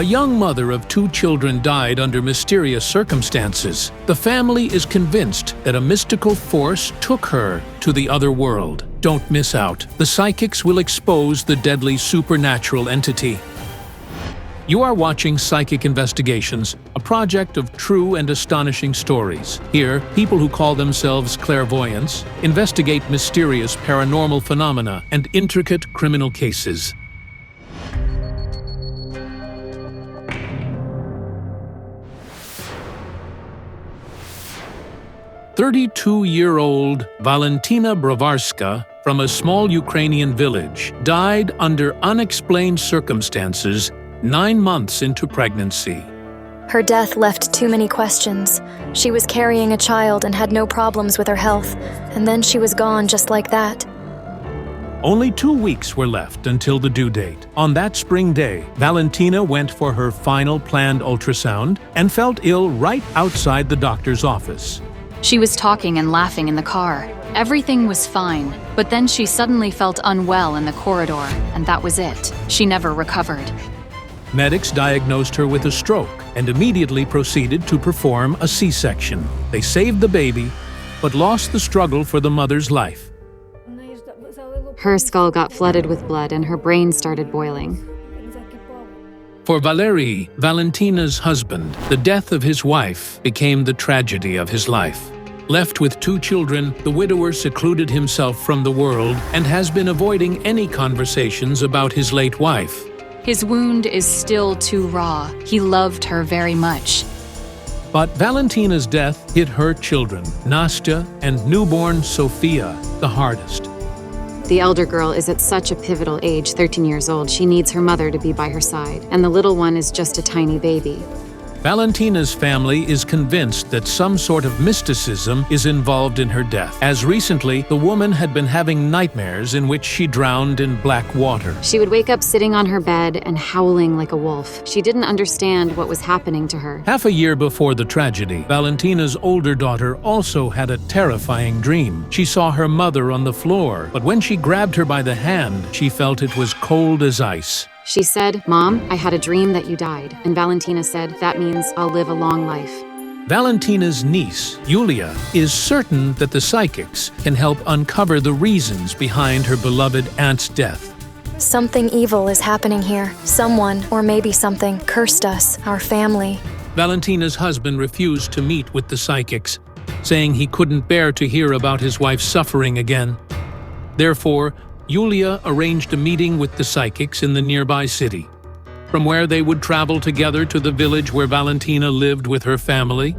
A young mother of 2 children died under mysterious circumstances. The family is convinced that a mystical force took her to the other world. Don't miss out. The psychics will expose the deadly supernatural entity. You are watching Psychic Investigations, a project of true and astonishing stories. Here, people who call themselves clairvoyants investigate mysterious paranormal phenomena and intricate criminal cases. "32-year-old Valentina Bravarska from a small Ukrainian village died under unexplained circumstances 9 months into pregnancy. Her death left too many questions. She was carrying a child and had no problems with her health, and then she was gone just like that. Only 2 weeks were left until the due date. On that spring day, Valentina went for her final planned ultrasound and felt ill right outside the doctor's office. She was talking and laughing in the car. Everything was fine, but then she suddenly felt unwell in the corridor, and that was it. She never recovered. Medics diagnosed her with a stroke and immediately proceeded to perform a C-section. They saved the baby, but lost the struggle for the mother's life. Her skull got flooded with blood and her brain started boiling. For Valeriy, Valentina's husband, the death of his wife became the tragedy of his life. Left with 2 children, the widower secluded himself from the world and has been avoiding any conversations about his late wife. His wound is still too raw. He loved her very much. But Valentina's death hit her children, Nastya and newborn Sofia, the hardest. The elder girl is at such a pivotal age, 13 years old. She needs her mother to be by her side, and the little one is just a tiny baby. Valentina's family is convinced that some sort of mysticism is involved in her death, as recently the woman had been having nightmares in which she drowned in black water. She would wake up sitting on her bed and howling like a wolf. She didn't understand what was happening to her. Half a year before the tragedy, Valentina's older daughter also had a terrifying dream. She saw her mother on the floor, but when she grabbed her by the hand, she felt it was cold as ice. She said, "Mom, I had a dream that you died." And Valentina said, "That means I'll live a long life." Valentina's niece, Yulia, is certain that the psychics can help uncover the reasons behind her beloved aunt's death. Something evil is happening here. Someone, or maybe something, cursed us, our family. Valentina's husband refused to meet with the psychics, saying he couldn't bear to hear about his wife's suffering again. Therefore, Yulia arranged a meeting with the psychics in the nearby city, from where they would travel together to the village where Valentina lived with her family.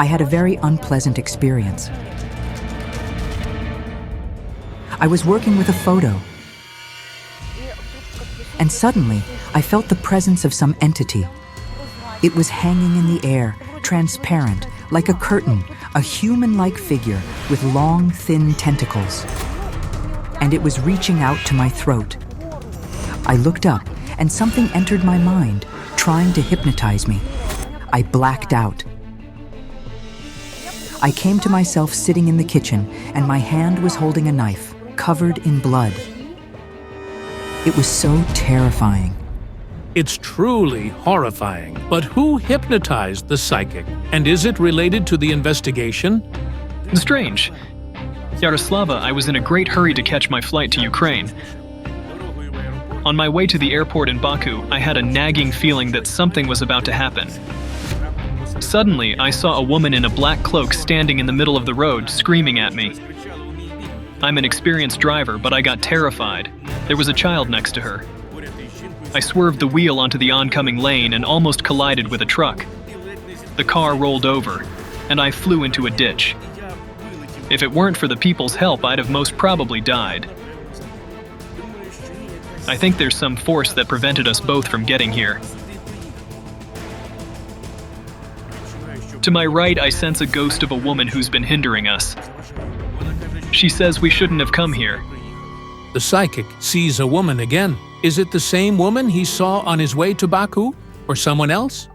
I had a very unpleasant experience. I was working with a photo, and suddenly I felt the presence of some entity. It was hanging in the air, transparent, like a curtain, a human-like figure with long, thin tentacles. And it was reaching out to my throat. I looked up, and something entered my mind, trying to hypnotize me. I blacked out. I came to myself sitting in the kitchen, and my hand was holding a knife, covered in blood. It was so terrifying. It's truly horrifying. But who hypnotized the psychic? And is it related to the investigation? Strange. Yaroslava, I was in a great hurry to catch my flight to Ukraine. On my way to the airport in Baku, I had a nagging feeling that something was about to happen. Suddenly, I saw a woman in a black cloak standing in the middle of the road, screaming at me. I'm an experienced driver, but I got terrified. There was a child next to her. I swerved the wheel onto the oncoming lane and almost collided with a truck. The car rolled over, and I flew into a ditch. If it weren't for the people's help, I'd have most probably died. I think there's some force that prevented us both from getting here. To my right, I sense a ghost of a woman who's been hindering us. She says we shouldn't have come here. The psychic sees a woman again. Is it the same woman he saw on his way to Baku, or someone else?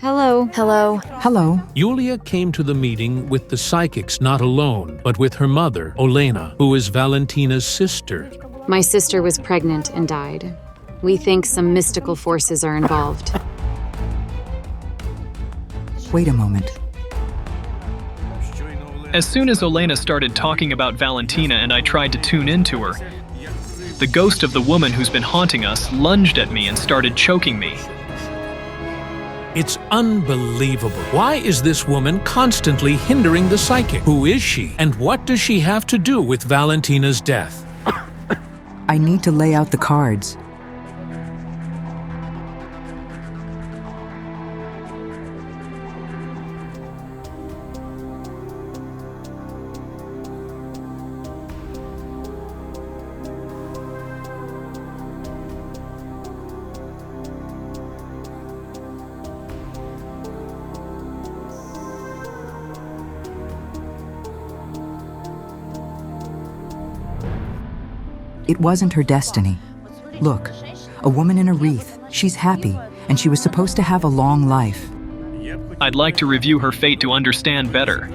Hello. Hello. Hello. Yulia came to the meeting with the psychics not alone, but with her mother, Olena, who is Valentina's sister. My sister was pregnant and died. We think some mystical forces are involved. Wait a moment. As soon as Olena started talking about Valentina and I tried to tune into her, the ghost of the woman who's been haunting us lunged at me and started choking me. It's unbelievable. Why is this woman constantly hindering the psychic? Who is she? And what does she have to do with Valentina's death? I need to lay out the cards. It wasn't her destiny. Look, a woman in a wreath. She's happy, and she was supposed to have a long life. I'd like to review her fate to understand better.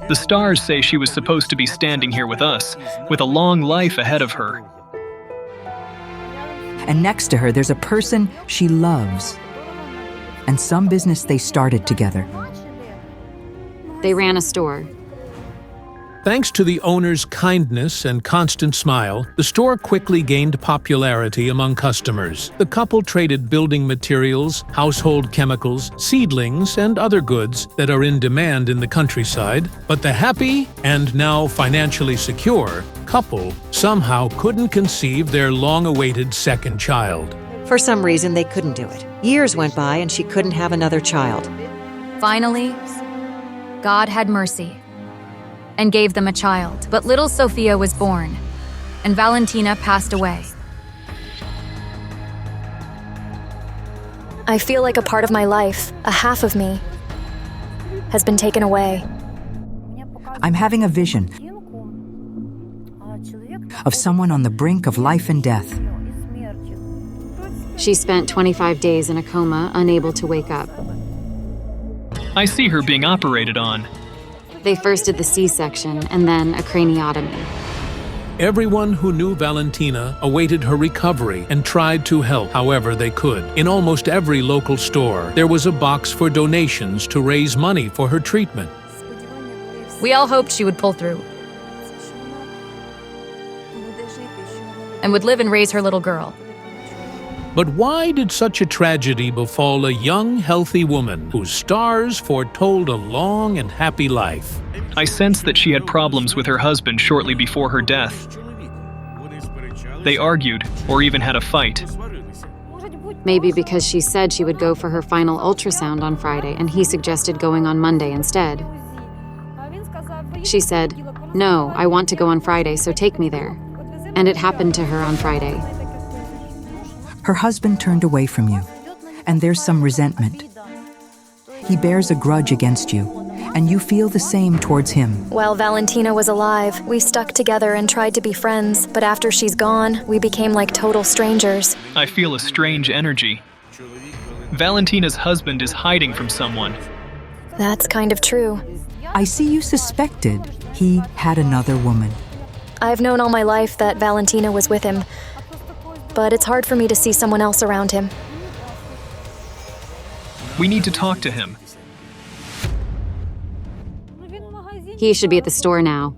The stars say she was supposed to be standing here with us, with a long life ahead of her. And next to her, there's a person she loves. And some business they started together. They ran a store. Thanks to the owner's kindness and constant smile, the store quickly gained popularity among customers. The couple traded building materials, household chemicals, seedlings, and other goods that are in demand in the countryside. But the happy, and now financially secure, couple somehow couldn't conceive their long-awaited second child. For some reason, they couldn't do it. Years went by and she couldn't have another child. Finally, God had mercy and gave them a child. But little Sophia was born, and Valentina passed away. I feel like a part of my life, a half of me, has been taken away. I'm having a vision of someone on the brink of life and death. She spent 25 days in a coma, unable to wake up. I see her being operated on. They first did the C-section and then a craniotomy. Everyone who knew Valentina awaited her recovery and tried to help however they could. In almost every local store, there was a box for donations to raise money for her treatment. We all hoped she would pull through and would live and raise her little girl. But why did such a tragedy befall a young, healthy woman whose stars foretold a long and happy life? I sensed that she had problems with her husband shortly before her death. They argued, or even had a fight. Maybe because she said she would go for her final ultrasound on Friday and he suggested going on Monday instead. She said, "No, I want to go on Friday, so take me there." And it happened to her on Friday. Her husband turned away from you, and there's some resentment. He bears a grudge against you, and you feel the same towards him. While Valentina was alive, we stuck together and tried to be friends, but after she's gone, we became like total strangers. I feel a strange energy. Valentina's husband is hiding from someone. That's kind of true. I see you suspected he had another woman. I've known all my life that Valentina was with him, but it's hard for me to see someone else around him. We need to talk to him. He should be at the store now.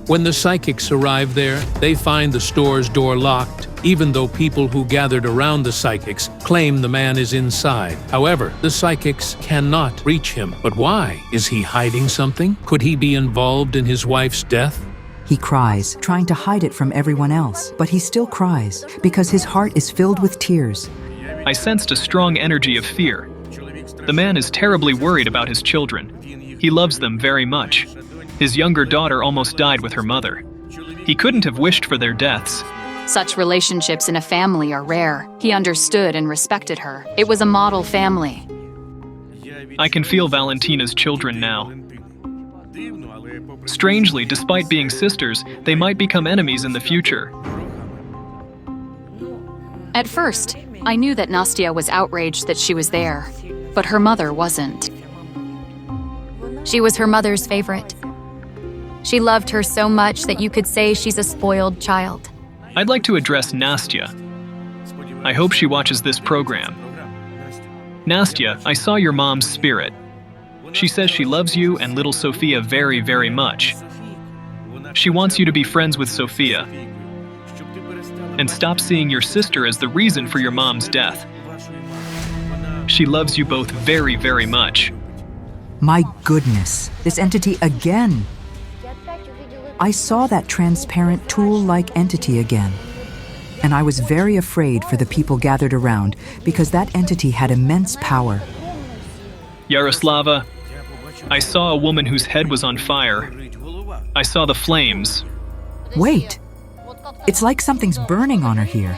When the psychics arrive there, they find the store's door locked, even though people who gathered around the psychics claim the man is inside. However, the psychics cannot reach him. But why? Is he hiding something? Could he be involved in his wife's death? He cries, trying to hide it from everyone else, but he still cries because his heart is filled with tears. I sensed a strong energy of fear. The man is terribly worried about his children. He loves them very much. His younger daughter almost died with her mother. He couldn't have wished for their deaths. Such relationships in a family are rare. He understood and respected her. It was a model family. I can feel Valentina's children now. Strangely, despite being sisters, they might become enemies in the future. At first, I knew that Nastya was outraged that she was there, but her mother wasn't. She was her mother's favorite. She loved her so much that you could say she's a spoiled child. I'd like to address Nastya. I hope she watches this program. Nastya, I saw your mom's spirit. She says she loves you and little Sophia very, very much. She wants you to be friends with Sophia and stop seeing your sister as the reason for your mom's death. She loves you both very, very much. My goodness, this entity again. I saw that transparent tool-like entity again. And I was very afraid for the people gathered around because that entity had immense power. Yaroslava, I saw a woman whose head was on fire. I saw the flames. Wait, it's like something's burning on her here.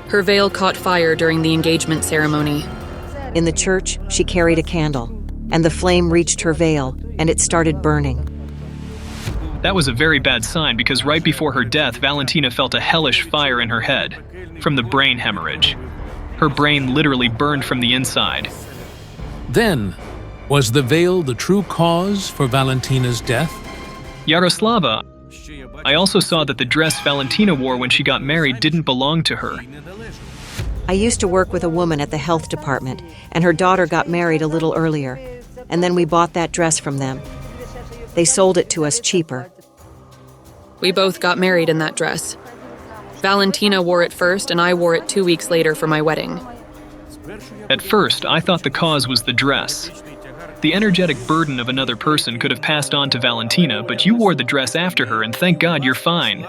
Her veil caught fire during the engagement ceremony. In the church, she carried a candle, and the flame reached her veil, and it started burning. That was a very bad sign because right before her death, Valentina felt a hellish fire in her head from the brain hemorrhage. Her brain literally burned from the inside. Then, was the veil the true cause for Valentina's death? Yaroslava, I also saw that the dress Valentina wore when she got married didn't belong to her. I used to work with a woman at the health department, and her daughter got married a little earlier, and then we bought that dress from them. They sold it to us cheaper. We both got married in that dress. Valentina wore it first, and I wore it 2 weeks later for my wedding. At first, I thought the cause was the dress. The energetic burden of another person could have passed on to Valentina, but you wore the dress after her, and thank God you're fine.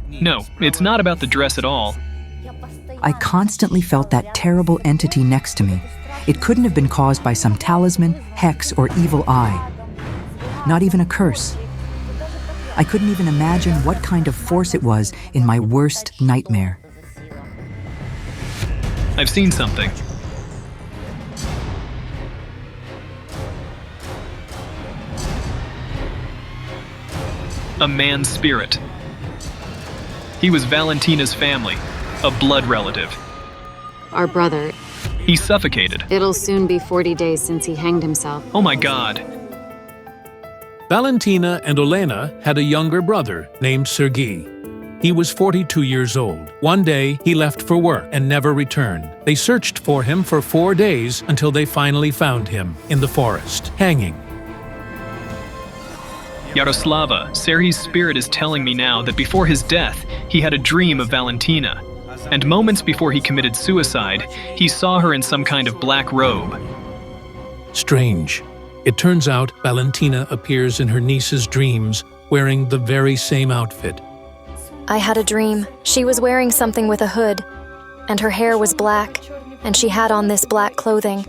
No, it's not about the dress at all. I constantly felt that terrible entity next to me. It couldn't have been caused by some talisman, hex, or evil eye. Not even a curse. I couldn't even imagine what kind of force it was in my worst nightmare. I've seen something. A man's spirit. He was Valentina's family, a blood relative. Our brother. He suffocated. It'll soon be 40 days since he hanged himself. Oh my God. Valentina and Olena had a younger brother named Sergei. He was 42 years old. One day, he left for work and never returned. They searched for him for 4 days until they finally found him in the forest, hanging. Yaroslava, Sergei's spirit is telling me now that before his death, he had a dream of Valentina. And moments before he committed suicide, he saw her in some kind of black robe. Strange. It turns out Valentina appears in her niece's dreams wearing the very same outfit. I had a dream. She was wearing something with a hood, and her hair was black, and she had on this black clothing.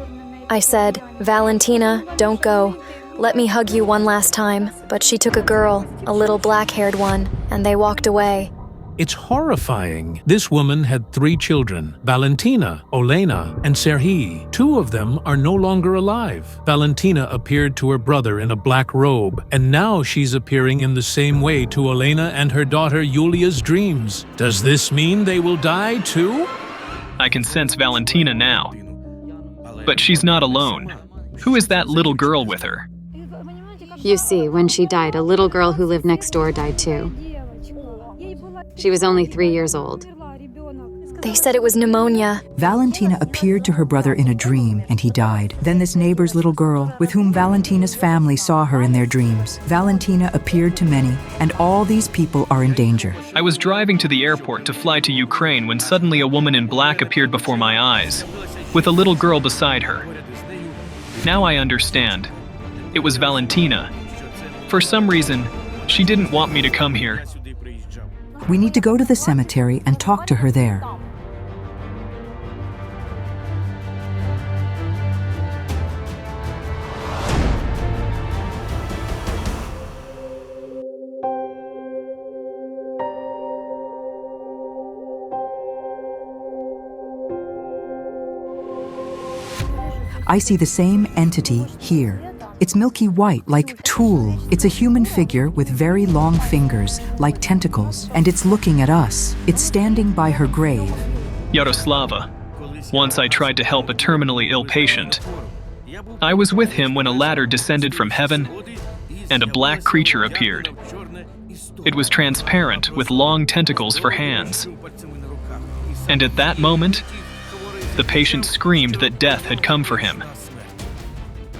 I said, "Valentina, don't go. Let me hug you one last time." But she took a girl, a little black-haired one, and they walked away. It's horrifying. This woman had 3 children, Valentina, Olena, and Serhii. 2 of them are no longer alive. Valentina appeared to her brother in a black robe, and now she's appearing in the same way to Olena and her daughter Yulia's dreams. Does this mean they will die too? I can sense Valentina now. But she's not alone. Who is that little girl with her? You see, when she died, a little girl who lived next door died too. She was only 3 years old. They said it was pneumonia. Valentina appeared to her brother in a dream, and he died. Then this neighbor's little girl, with whom Valentina's family saw her in their dreams. Valentina appeared to many, and all these people are in danger. I was driving to the airport to fly to Ukraine when suddenly a woman in black appeared before my eyes, with a little girl beside her. Now I understand. It was Valentina. For some reason, she didn't want me to come here. We need to go to the cemetery and talk to her there. I see the same entity here. It's milky white, like tulle. It's a human figure with very long fingers, like tentacles, and it's looking at us. It's standing by her grave. Yaroslava. Once I tried to help a terminally ill patient. I was with him when a ladder descended from heaven and a black creature appeared. It was transparent with long tentacles for hands. And at that moment, the patient screamed that death had come for him.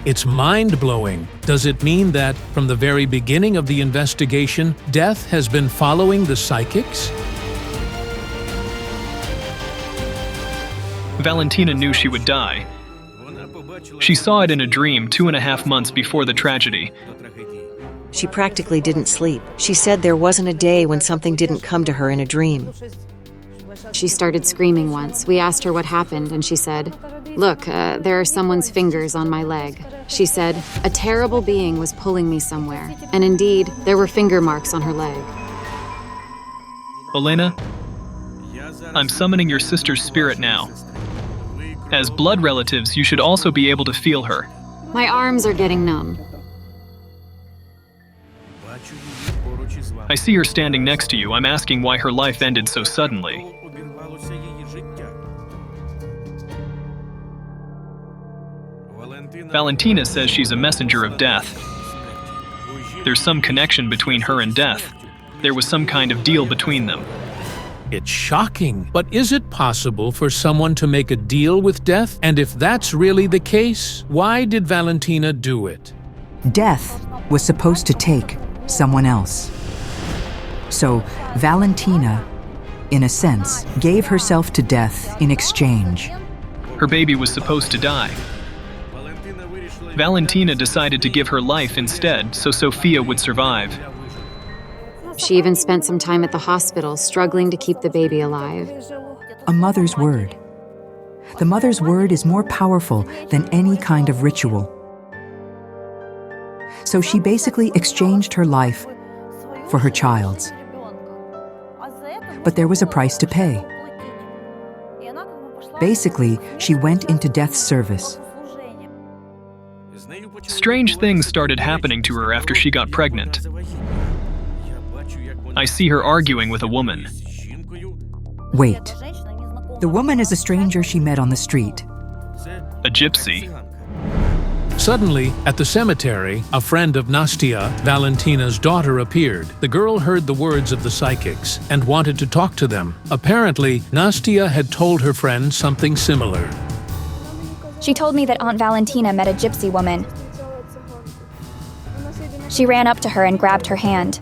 It's mind-blowing. Does it mean that, from the very beginning of the investigation, death has been following the psychics? Valentina knew she would die. She saw it in a dream 2.5 months before the tragedy. She practically didn't sleep. She said there wasn't a day when something didn't come to her in a dream. She started screaming once. We asked her what happened, and she said, "Look, there are someone's fingers on my leg." She said, "A terrible being was pulling me somewhere." And indeed, there were finger marks on her leg. Olena, I'm summoning your sister's spirit now. As blood relatives, you should also be able to feel her. My arms are getting numb. I see her standing next to you. I'm asking why her life ended so suddenly. Valentina says she's a messenger of death. There's some connection between her and death. There was some kind of deal between them. It's shocking, but is it possible for someone to make a deal with death? And if that's really the case, why did Valentina do it? Death was supposed to take someone else. So Valentina, in a sense, gave herself to death in exchange. Her baby was supposed to die. Valentina decided to give her life instead so Sophia would survive. She even spent some time at the hospital struggling to keep the baby alive. A mother's word. The mother's word is more powerful than any kind of ritual. So she basically exchanged her life for her child's. But there was a price to pay. Basically, she went into death's service. Strange things started happening to her after she got pregnant. I see her arguing with a woman. Wait. The woman is a stranger she met on the street. A gypsy. Suddenly, at the cemetery, a friend of Nastya, Valentina's daughter, appeared. The girl heard the words of the psychics and wanted to talk to them. Apparently, Nastya had told her friend something similar. She told me that Aunt Valentina met a gypsy woman. She ran up to her and grabbed her hand.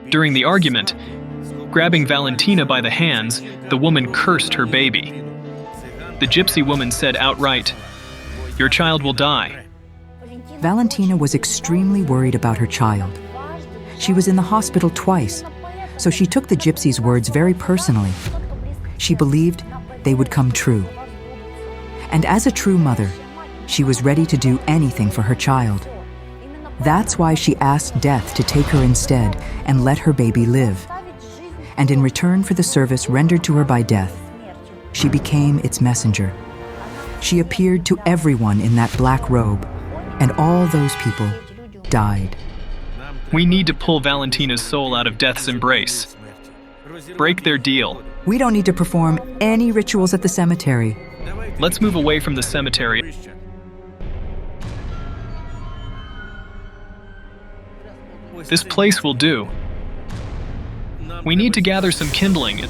During the argument, grabbing Valentina by the hands, the woman cursed her baby. The gypsy woman said outright, "Your child will die." Valentina was extremely worried about her child. She was in the hospital twice, so she took the gypsy's words very personally. She believed they would come true. And as a true mother, she was ready to do anything for her child. That's why she asked death to take her instead and let her baby live. And in return for the service rendered to her by death, she became its messenger. She appeared to everyone in that black robe, and all those people died. We need to pull Valentina's soul out of death's embrace. Break their deal. We don't need to perform any rituals at the cemetery. Let's move away from the cemetery. This place will do. We need to gather some kindling.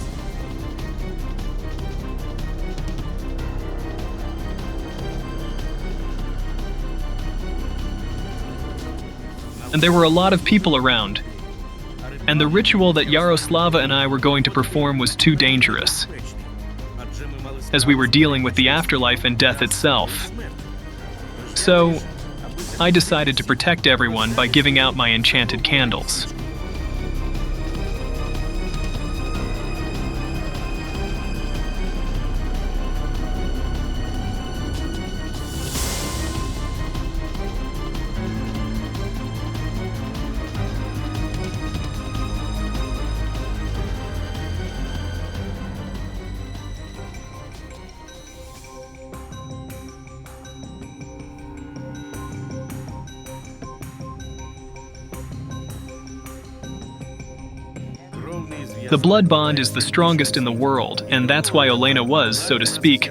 And there were a lot of people around. And the ritual that Yaroslava and I were going to perform was too dangerous, as we were dealing with the afterlife and death itself. So, I decided to protect everyone by giving out my enchanted candles. The blood bond is the strongest in the world, and that's why Olena was, so to speak,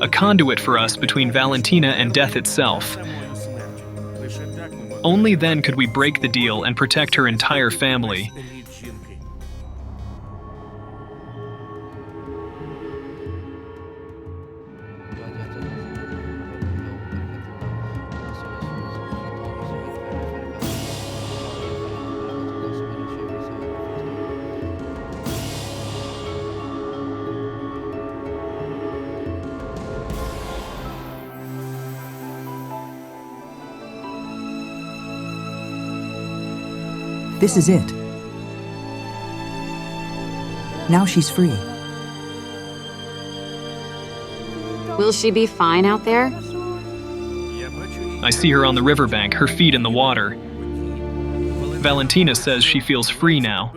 a conduit for us between Valentina and death itself. Only then could we break the deal and protect her entire family. This is it. Now she's free. Will she be fine out there? I see her on the riverbank, her feet in the water. Valentina says she feels free now.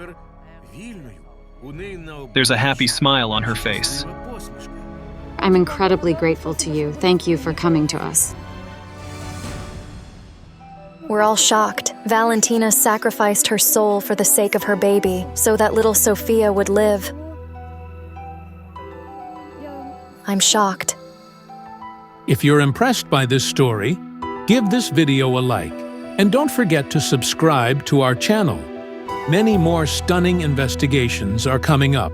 There's a happy smile on her face. I'm incredibly grateful to you. Thank you for coming to us. We're all shocked. Valentina sacrificed her soul for the sake of her baby, so that little Sophia would live. I'm shocked. If you're impressed by this story, give this video a like, and don't forget to subscribe to our channel. Many more stunning investigations are coming up.